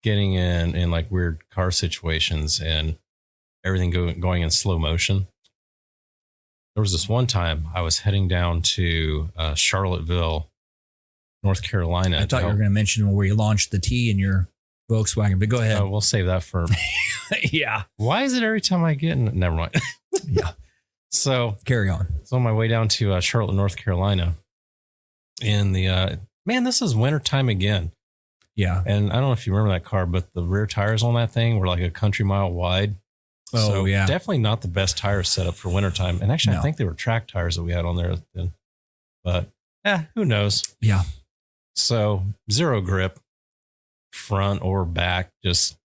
getting in like weird car situations and everything going in slow motion. There was this one time I was heading down to Charlottesville, North Carolina. I thought you were going to mention where you launched the T in your Volkswagen, but go ahead. We'll save that for. Yeah. Why is it every time I get in? Never mind. Yeah. So carry on. It's on my way down to Charlotte, North Carolina. And man, this is wintertime again. Yeah. And I don't know if you remember that car, but the rear tires on that thing were like a country mile wide. Oh, so yeah. Definitely not the best tire setup for wintertime. And actually, I think they were track tires that we had on there then. But who knows? Yeah. So zero grip, front or back. Just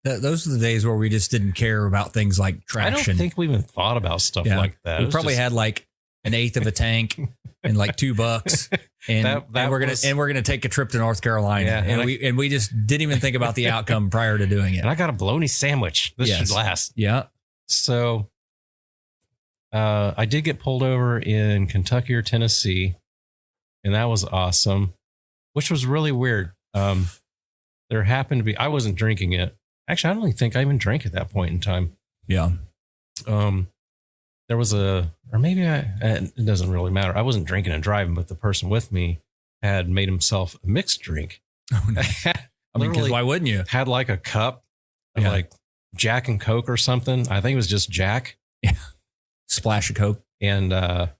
those are the days where we just didn't care about things like traction. I don't think we even thought about stuff like that. We probably had like an eighth of a tank and like $2, and we're gonna take a trip to North Carolina, and we just didn't even think about the outcome prior to doing it. And I got a bologna sandwich. This should last. Yeah. So I did get pulled over in Kentucky or Tennessee, and that was awesome, which was really weird. There happened to be, I wasn't drinking it. Actually, I don't even think I even drank at that point in time. Yeah. There was it doesn't really matter. I wasn't drinking and driving, but the person with me had made himself a mixed drink. Oh, no. I mean, because why wouldn't you? Had like a cup of like Jack and Coke or something. I think it was just Jack. Yeah. Splash of Coke. And I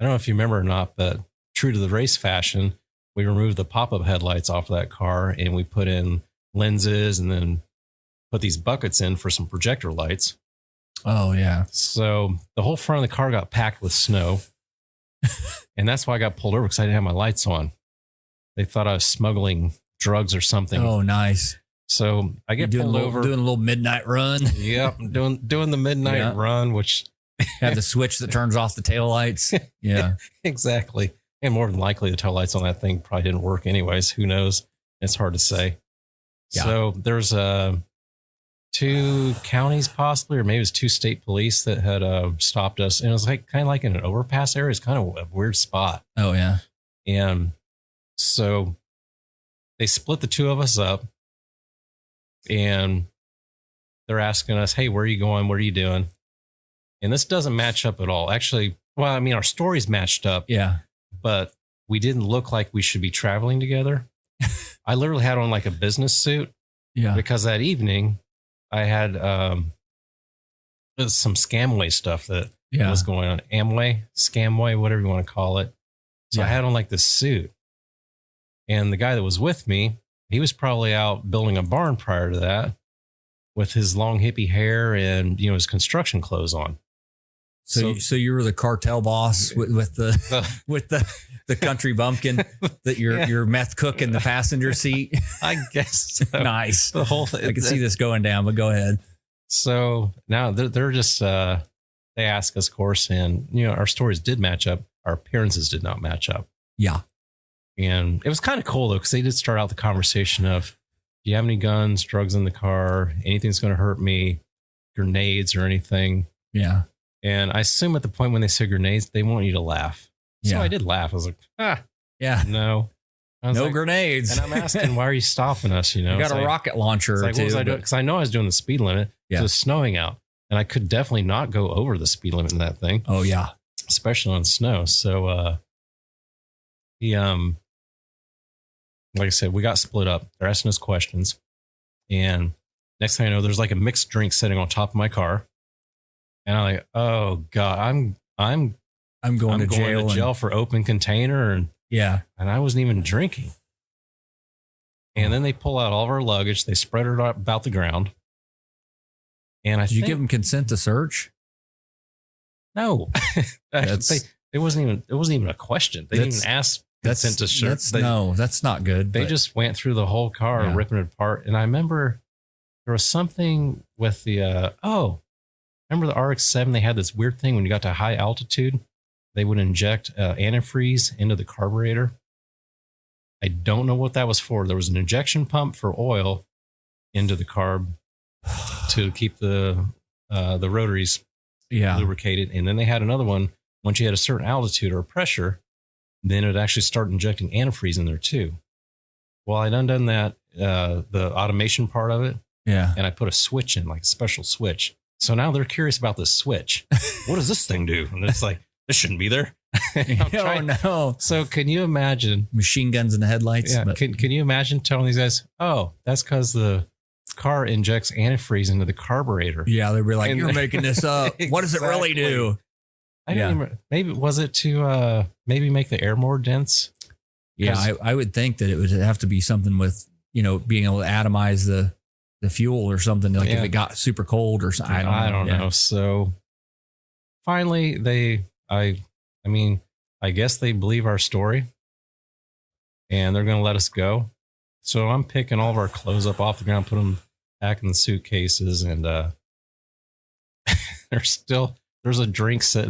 don't know if you remember or not, but true to the race fashion, we removed the pop-up headlights off of that car and we put in lenses and then put these buckets in for some projector lights. Oh, yeah. So the whole front of the car got packed with snow. And that's why I got pulled over, because I didn't have my lights on. They thought I was smuggling drugs or something. Oh, nice. So I get pulled over. Doing a little midnight run. Yep. Doing the midnight run, which... have the switch that turns off the taillights. Yeah. Exactly. And more than likely, the taillights on that thing probably didn't work anyways. Who knows? It's hard to say. Yeah. So there's 2 counties possibly, or maybe it was 2 state police that had stopped us. And it was like kind of like in an overpass area. It's kind of a weird spot. Oh, yeah. And so they split the 2 of us up and they're asking us, hey, where are you going? What are you doing? And this doesn't match up at all. Actually, well, I mean, our stories matched up. Yeah. But we didn't look like we should be traveling together. I literally had on like a business suit. Yeah. Because that evening I had some Scamway stuff that was going on. Scamway, whatever you want to call it. So I had on like this suit. And the guy that was with me, he was probably out building a barn prior to that with his long hippie hair and, his construction clothes on. So you were the cartel boss with the country bumpkin that your meth cook in the passenger seat. I guess so. Nice. The whole thing. I can see this going down, but go ahead. So now they're just they ask us, of course, and our stories did match up. Our appearances did not match up. Yeah. And it was kind of cool though, because they did start out the conversation of, do you have any guns, drugs in the car, anything that's going to hurt me, grenades or anything? Yeah. And I assume at the point when they say grenades, they want you to laugh. So I did laugh. I was like, yeah, no. No grenades. And I'm asking, why are you stopping us? You got a rocket launcher or two. What was I doing? Because I know I was doing the speed limit. Yeah. It was snowing out. And I could definitely not go over the speed limit in that thing. Oh, yeah. Especially on snow. So he, like I said, we got split up. They're asking us questions. And next thing I know, there's like a mixed drink sitting on top of my car. And I'm like, oh God, I'm going to jail for open container. And I wasn't even drinking. And then they pull out all of our luggage. They spread it about the ground. And Did you give them consent to search? No, it wasn't even a question. They didn't even ask consent to search. No, that's not good. They just went through the whole car, ripping it apart. And I remember there was something with the, remember the RX-7? They had this weird thing when you got to high altitude, they would inject antifreeze into the carburetor. I don't know what that was for. There was an injection pump for oil into the carb to keep the rotaries lubricated. And then they had another one. Once you had a certain altitude or pressure, then it would actually start injecting antifreeze in there too. Well, I done that, the automation part of it. Yeah. And I put a switch in, like a special switch. So now they're curious about this switch. What does this thing do? And it's like, this shouldn't be there. Oh, no. So can you imagine? Machine guns in the headlights. Yeah. Can you imagine telling these guys, oh, that's because the car injects antifreeze into the carburetor? Yeah, they'd be like, you're making this up. Exactly. What does it really do? I don't even, maybe was it to maybe make the air more dense? Yeah, I would think that it would have to be something with, being able to atomize the fuel or something, like if it got super cold or something. I don't know. So finally I guess they believe our story and they're going to let us go. So I'm picking all of our clothes up off the ground, put them back in the suitcases, and there's a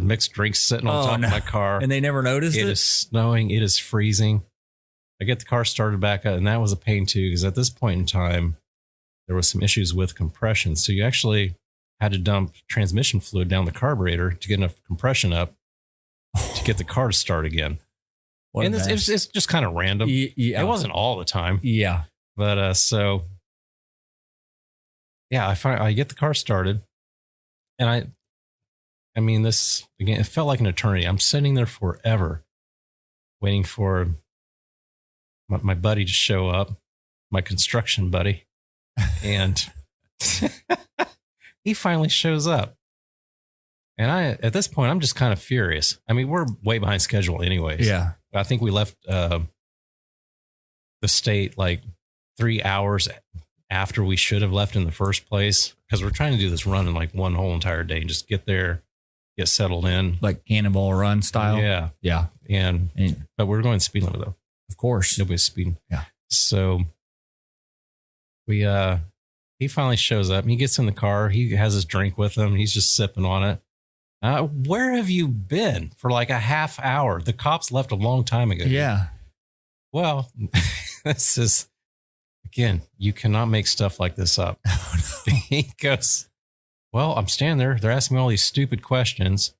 mixed drink sitting on top of my car. And they never noticed it? It is snowing. It is freezing. I get the car started back up, and that was a pain too, because at this point in time, there was some issues with compression. So you actually had to dump transmission fluid down the carburetor to get enough compression up to get the car to start again. And it's just kind of random. Yeah. It wasn't all the time. Yeah. But I get the car started, and this again, it felt like an eternity. I'm sitting there forever waiting for my buddy to show up, my construction buddy. And he finally shows up. And at this point, I'm just kind of furious. I mean, we're way behind schedule anyways. Yeah. I think we left the state like 3 hours after we should have left in the first place, because we're trying to do this run in like one whole entire day and just get there, get settled in. Like Cannonball Run style? Yeah. Yeah. But we're going speed limit though. Of course. Nobody's speeding. Yeah. So he finally shows up and he gets in the car. He has his drink with him. He's just sipping on it. Where have you been for like a half hour? The cops left a long time ago. Yeah. Well, this is, again, you cannot make stuff like this up. Oh, no. He goes, well, I'm standing there. They're asking me all these stupid questions.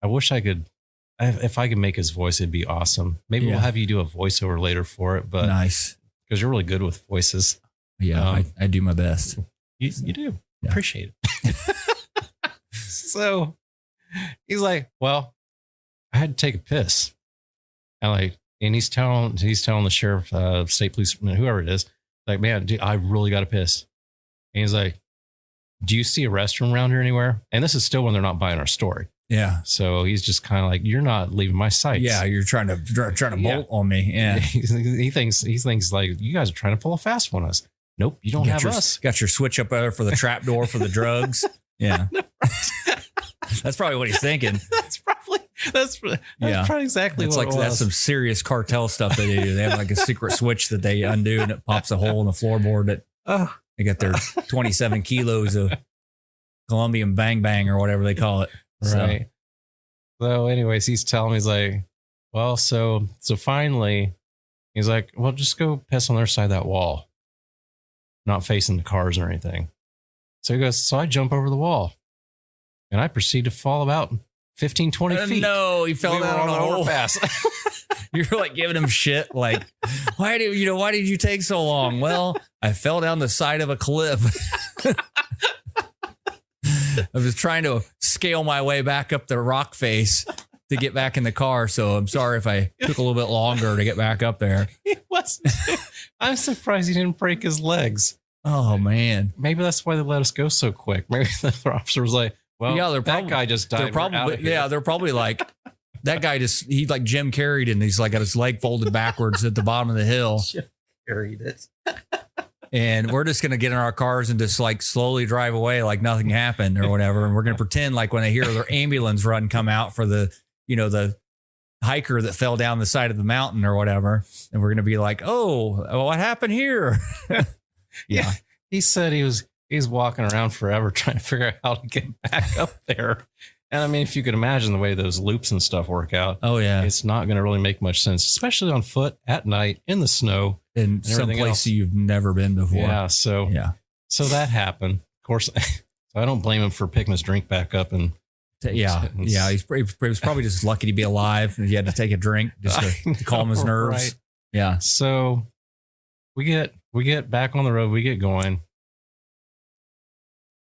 I wish if I could make his voice, it'd be awesome. Maybe we'll have you do a voiceover later for it. But nice. Because you're really good with voices. Yeah, I do my best. You do. Yeah. Appreciate it. So he's like, well, I had to take a piss. And he's telling the sheriff, state police, whoever it is, like, man, dude, I really got to piss. And he's like, do you see a restroom around here anywhere? And this is still when they're not buying our story. Yeah. So he's just kind of like, you're not leaving my sights. Yeah. You're trying to bolt on me. Yeah. He thinks like, you guys are trying to pull a fast one on us. Nope. You don't have us. Got your switch up there for the trap door for the drugs. Yeah. That's probably what he's thinking. That's probably exactly what it was. That's some serious cartel stuff they do. They have like a secret switch that they undo and it pops a hole in the floorboard that they got their 27 kilos of Colombian bang bang or whatever they call it. Right. So anyways, he's telling me, he's like, well, so finally he's like, well, just go piss on the other side of that wall, not facing the cars or anything. So he goes, so I jump over the wall and I proceed to fall about 15, 20 feet. No, he fell down on the overpass. You're like giving him shit. Like, why did you take so long? Well, I fell down the side of a cliff. I was trying to scale my way back up the rock face to get back in the car. So I'm sorry if I took a little bit longer to get back up there. I'm surprised he didn't break his legs. Oh, man. Maybe that's why they let us go so quick. Maybe the officer was like, well, yeah, that guy just died. They're probably like, that guy he like Jim carried and he's like got his leg folded backwards at the bottom of the hill. Jim carried it. And we're just going to get in our cars and just like slowly drive away like nothing happened or whatever. And we're going to pretend like when they hear their ambulance run come out for the hiker that fell down the side of the mountain or whatever. And we're going to be like, oh, what happened here? Yeah. He said he's walking around forever trying to figure out how to get back up there. And I mean, if you could imagine the way those loops and stuff work out. Oh, yeah. It's not going to really make much sense, especially on foot at night in the snow. In some place you've never been before. Yeah. So that happened. Of course, I don't blame him for picking his drink back up. And he was probably just lucky to be alive and he had to take a drink just to calm his nerves. Right. Yeah. So we get back on the road, we get going.